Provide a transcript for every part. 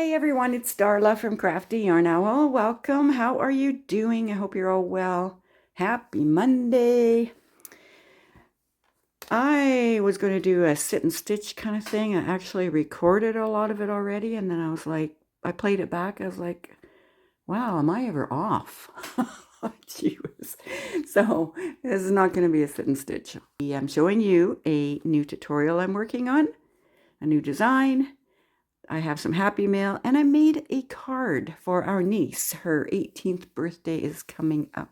Hey everyone, it's Darla from Crafty Yarn Owl. Welcome. How are you doing? I hope you're all well. Happy Monday. I was going to do a sit and stitch kind of thing. I actually recorded a lot of it already, and then I was like, I played it back. I was like, wow, am I ever off? Gee whiz. So this is not going to be a sit and stitch. I'm showing you a new tutorial I'm working on, a new design. I have some happy mail, and I made a card for our niece. Her 18th birthday is coming up.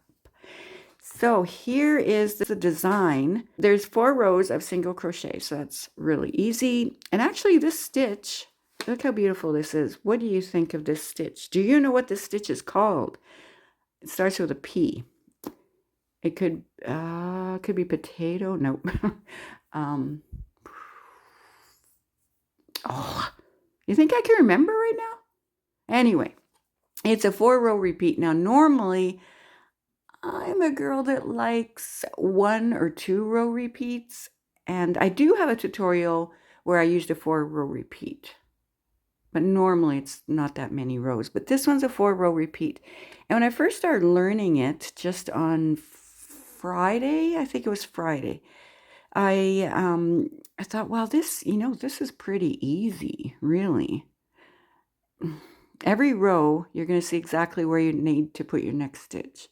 So here is the design. There's 4 rows of single crochet, so that's really easy. And actually this stitch, look how beautiful this is. What do you think of this stitch? Do you know what this stitch is called? It starts with a P. It could be potato. Nope. Oh, you think I can remember right now? Anyway, it's a 4-row repeat. Now, normally, I'm a girl that likes 1 or 2-row repeats, and I do have a tutorial where I used a 4-row repeat. But normally, it's not that many rows. But this one's a 4-row repeat. And when I first started learning it, just on Friday, I think it was Friday, I thought, well, this is pretty easy, really. Every row, you're going to see exactly where you need to put your next stitch.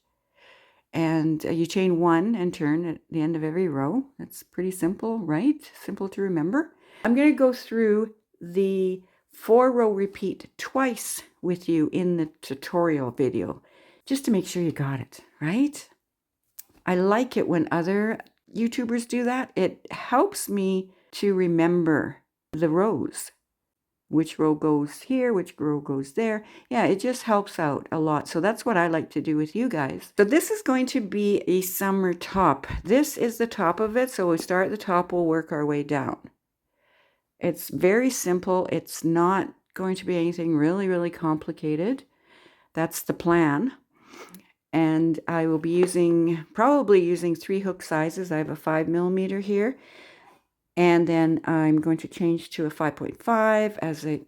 And you chain 1 and turn at the end of every row. That's pretty simple, right? Simple to remember. I'm going to go through the 4-row repeat twice with you in the tutorial video, just to make sure you got it, right? I like it when other YouTubers do that. It helps me to remember the rows. Which row goes here, which row goes there. Yeah, it just helps out a lot. So that's what I like to do with you guys. So this is going to be a summer top. This is the top of it. So we start at the top, we'll work our way down. It's very simple. It's not going to be anything really, really complicated. That's the plan. And I will be probably using 3 hook sizes. I have a 5mm here. And then I'm going to change to a 5.5 as it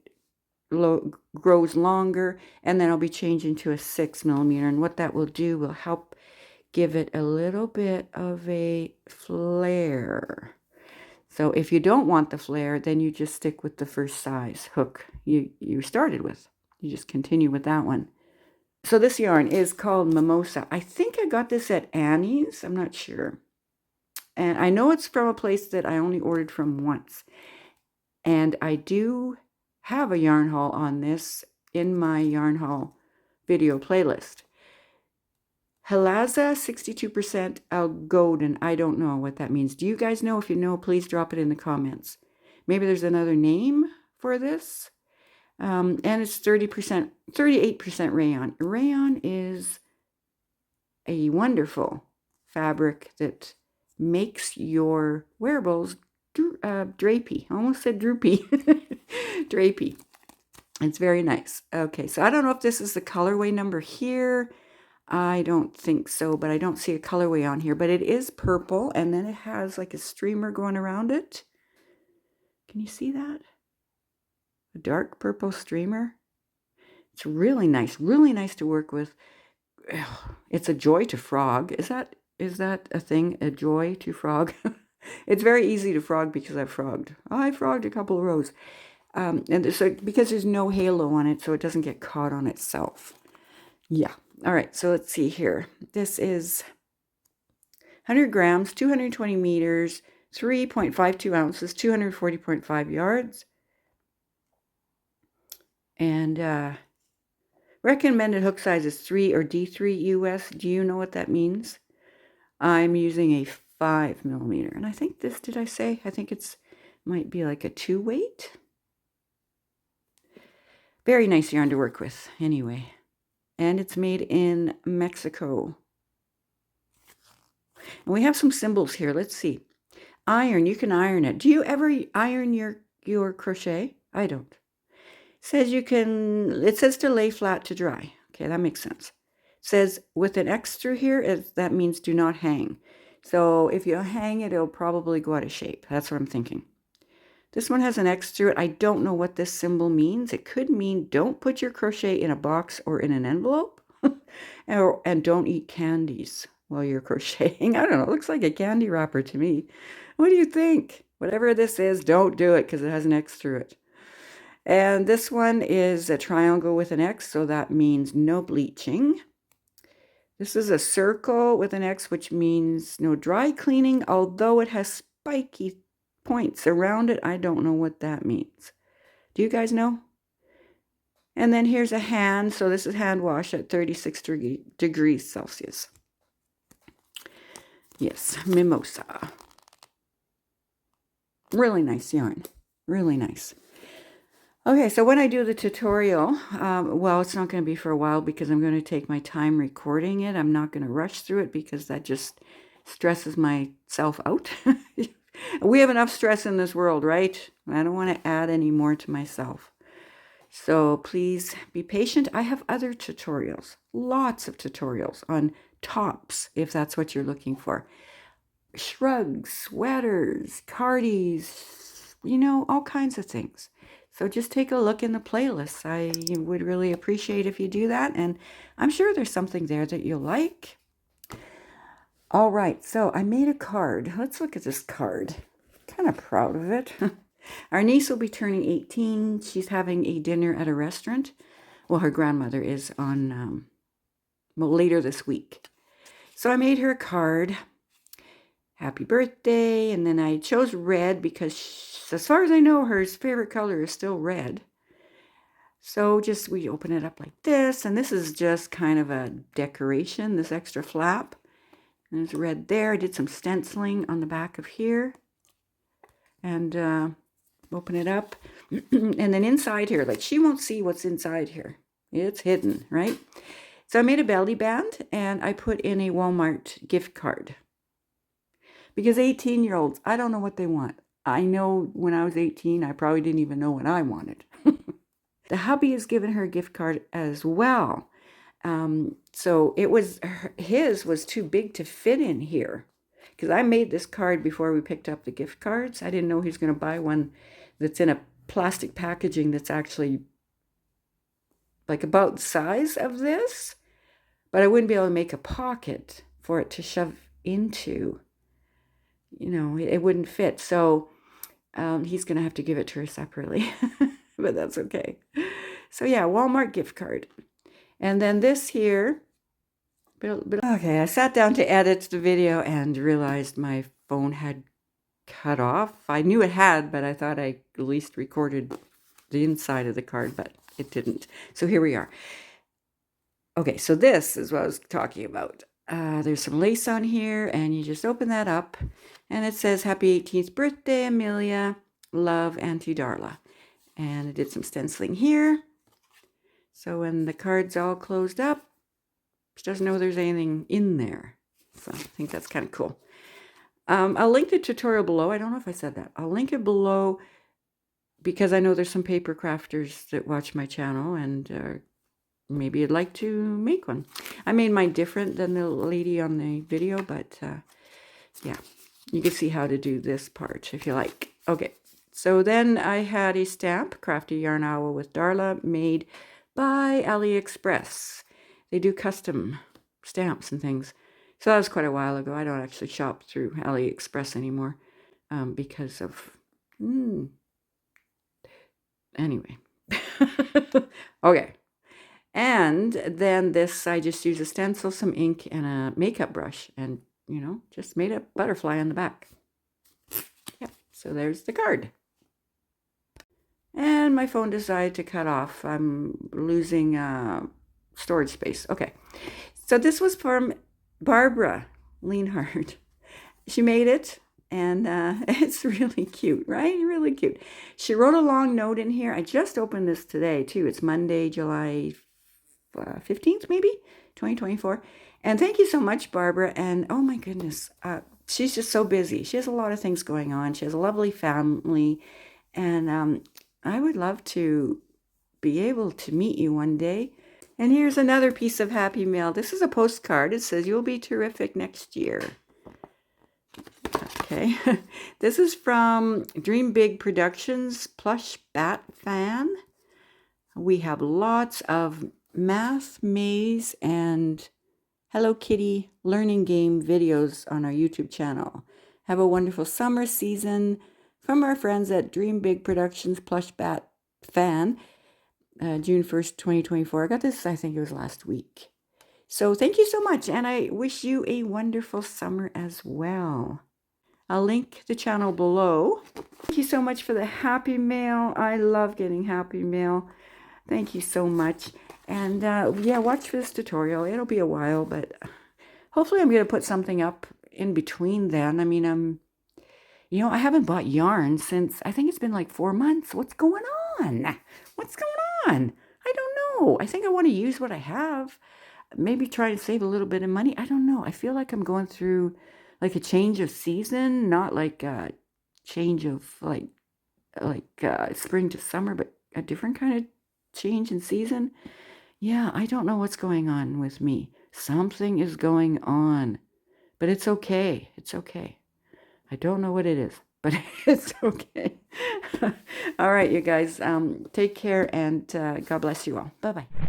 grows longer, and then I'll be changing to a 6mm. And what that will do will help give it a little bit of a flare. So if you don't want the flare, then you just stick with the first size hook you started with. You just continue with that one. So this yarn is called Mimosa. I think I got this at Annie's. I'm not sure. And I know it's from a place that I only ordered from once. And I do have a yarn haul on this in my yarn haul video playlist. Halaza 62% Algodon. I don't know what that means. Do you guys know? If you know, please drop it in the comments. Maybe there's another name for this. And it's 38% rayon. Rayon is a wonderful fabric that makes your wearables drapey. I almost said droopy. Drapey. It's very nice. Okay, so I don't know if this is the colorway number here. I don't think so, but I don't see a colorway on here. But it is purple, and then it has like a streamer going around it. Can you see that? A dark purple streamer. It's really nice to work with. It's a joy to frog. Is that a thing? A joy to frog? It's very easy to frog because I've frogged. I frogged a couple of rows. And so because there's no halo on it, so it doesn't get caught on itself. Yeah. All right. So let's see here. This is 100 grams, 220 meters, 3.52 ounces, 240.5 yards. And recommended hook size is 3 or D3 US. Do you know what that means? I'm using a 5mm. And I think this, did I say? I think might be like a 2 weight. Very nice yarn to work with anyway. And it's made in Mexico. And we have some symbols here. Let's see. Iron, you can iron it. Do you ever iron your crochet? I don't. It says to lay flat to dry. Okay, that makes sense. It says with an X through here, that means do not hang. So if you hang it, it'll probably go out of shape. That's what I'm thinking. This one has an X through it. I don't know what this symbol means. It could mean don't put your crochet in a box or in an envelope. And don't eat candies while you're crocheting. I don't know. It looks like a candy wrapper to me. What do you think? Whatever this is, don't do it because it has an X through it. And this one is a triangle with an X, so that means no bleaching. This is a circle with an X, which means no dry cleaning, although it has spiky points around it. I don't know what that means. Do you guys know? And then here's a hand. So this is hand wash at 36 degrees Celsius. Yes, Mimosa. Really nice yarn. Really nice. Okay, so when I do the tutorial, well, it's not going to be for a while because I'm going to take my time recording it. I'm not going to rush through it because that just stresses myself out. We have enough stress in this world, right? I don't want to add any more to myself. So please be patient. I have other tutorials, lots of tutorials on tops, if that's what you're looking for. Shrugs, sweaters, cardies, you know, all kinds of things. So just take a look in the playlist. I would really appreciate if you do that. And I'm sure there's something there that you'll like. All right, so I made a card. Let's look at this card. Kind of proud of it. Our niece will be turning 18. She's having a dinner at a restaurant. Well, her grandmother is on, well, later this week. So I made her a card. Happy birthday. And then I chose red because, as far as I know, her favorite color is still red. So just we open it up like this. And this is just kind of a decoration, this extra flap. And there's red there. I did some stenciling on the back of here. And open it up. And then inside here, like she won't see what's inside here. It's hidden, right? So I made a belly band and I put in a Walmart gift card. Because 18-year-olds, I don't know what they want. I know when I was 18, I probably didn't even know what I wanted. The hubby has given her a gift card as well. So it was, his was too big to fit in here. Because I made this card before we picked up the gift cards. I didn't know he was going to buy one that's in a plastic packaging that's actually like about the size of this. But I wouldn't be able to make a pocket for it to shove into. You know, it wouldn't fit. So he's going to have to give it to her separately. But that's okay. So yeah, Walmart gift card. And then this here. Okay, I sat down to edit the video and realized my phone had cut off. I knew it had, but I thought I at least recorded the inside of the card, but it didn't. So here we are. Okay, so this is what I was talking about. There's some lace on here, and you just open that up, and it says, Happy 18th birthday, Amelia. Love, Auntie Darla. And I did some stenciling here. So when the card's all closed up, she doesn't know there's anything in there. So I think that's kind of cool. I'll link the tutorial below. I don't know if I said that. I'll link it below because I know there's some paper crafters that watch my channel and maybe you'd like to make one. I made mine different than the lady on the video, but yeah, you can see how to do this part if you like. Okay, so then I had a stamp, Crafty Yarn Owl with Darla, made by AliExpress. They do custom stamps and things. So that was quite a while ago. I don't actually shop through AliExpress anymore because of... Anyway. Okay. And then this, I just used a stencil, some ink, and a makeup brush. And, you know, just made a butterfly on the back. Yeah, so there's the card. And my phone decided to cut off. I'm losing storage space. Okay. So this was from Barbara Leanhart. She made it. And it's really cute, right? Really cute. She wrote a long note in here. I just opened this today, too. It's Monday, July 15th, maybe, 2024. And thank you so much, Barbara. And oh, my goodness, she's just so busy. She has a lot of things going on. She has a lovely family. And I would love to be able to meet you one day. And here's another piece of happy mail. This is a postcard. It says, you'll be terrific next year. Okay. This is from Dream Big Productions Plush Bat Fan. We have lots of math, maze, and Hello Kitty learning game videos on our YouTube channel. Have a wonderful summer season from our friends at Dream Big Productions Plush Bat Fan, June 1st, 2024. I got this, I think it was last week. So thank you so much, and I wish you a wonderful summer as well. I'll link the channel below. Thank you so much for the happy mail. I love getting happy mail. Thank you so much. And yeah, watch for this tutorial. It'll be a while, but hopefully I'm going to put something up in between then. I mean, you know, I haven't bought yarn since, I think it's been like 4 months. What's going on? What's going on? I don't know. I think I want to use what I have. Maybe try to save a little bit of money. I don't know. I feel like I'm going through like a change of season, not like a change of like spring to summer, but a different kind of change in season. Yeah, I don't know what's going on with me. Something is going on, but it's okay. It's okay. I don't know what it is, but it's okay. All right, you guys, take care, and God bless you all. Bye-bye.